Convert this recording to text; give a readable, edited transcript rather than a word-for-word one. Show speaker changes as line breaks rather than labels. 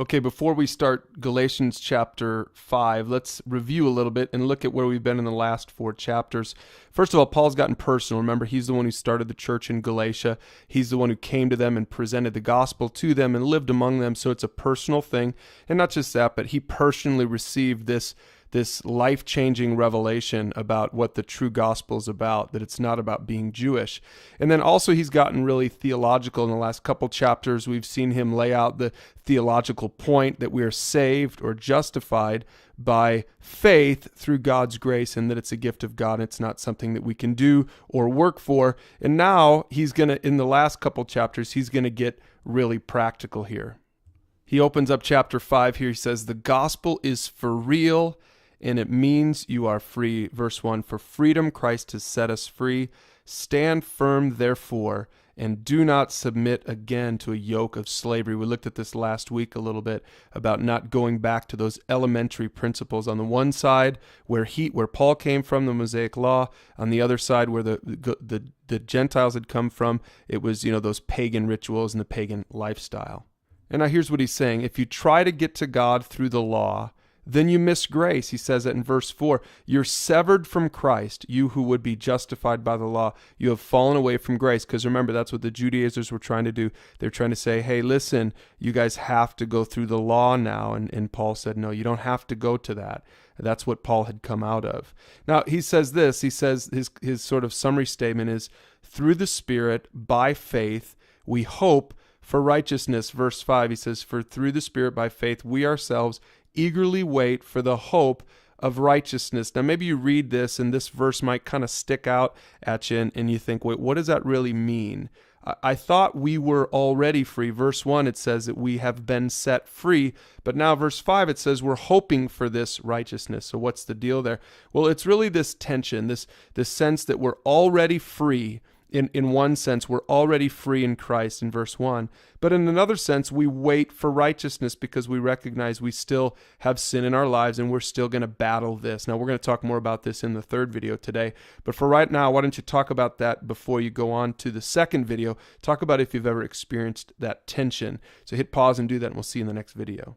Okay, before we start Galatians chapter 5, let's review a little bit and look at where we've been in the last 4 chapters. First of all, Paul's gotten personal. Remember, he's the one who started the church in Galatia. He's the one who came to them and presented the gospel to them and lived among them, so it's a personal thing. And not just that, but he personally received this life-changing revelation about what the true gospel is about, that it's not about being Jewish. And then also he's gotten really theological in the last couple chapters. We've seen him lay out the theological point that we are saved or justified by faith through God's grace, and that it's a gift of God. It's not something that we can do or work for. And now he's going to, in the last couple chapters, he's going to get really practical here. He opens up chapter 5 here. He says, the gospel is for real, and it means you are free. Verse 1, for freedom Christ has set us free. Stand firm, therefore, and do not submit again to a yoke of slavery. We looked at this last week a little bit about not going back to those elementary principles. On the one side, where Paul came from, the Mosaic Law. On the other side, where the Gentiles had come from, it was, those pagan rituals and the pagan lifestyle. And now here's what he's saying. If you try to get to God through the law, then you miss grace. He says that in verse 4. You're severed from Christ, you who would be justified by the law. You have fallen away from grace. Because remember, that's what the Judaizers were trying to do. They're trying to say, hey, listen, you guys have to go through the law now. And Paul said, no, you don't have to go to that. That's what Paul had come out of. Now, he says this. He says his sort of summary statement is, through the Spirit, by faith, we hope for righteousness. Verse 5, he says, for through the Spirit, by faith, we ourselves eagerly wait for the hope of righteousness. Now, maybe you read this and this verse might kind of stick out at you and you think, wait, what does that really mean? I thought we were already free. Verse 1, it says that we have been set free. But now verse 5, it says we're hoping for this righteousness. So what's the deal there? Well, it's really this tension, this sense that we're already free. In one sense, we're already free in Christ in verse 1. But in another sense, we wait for righteousness because we recognize we still have sin in our lives and we're still going to battle this. Now, we're going to talk more about this in the third video today. But for right now, why don't you talk about that before you go on to the second video? Talk about if you've ever experienced that tension. So hit pause and do that, and we'll see you in the next video.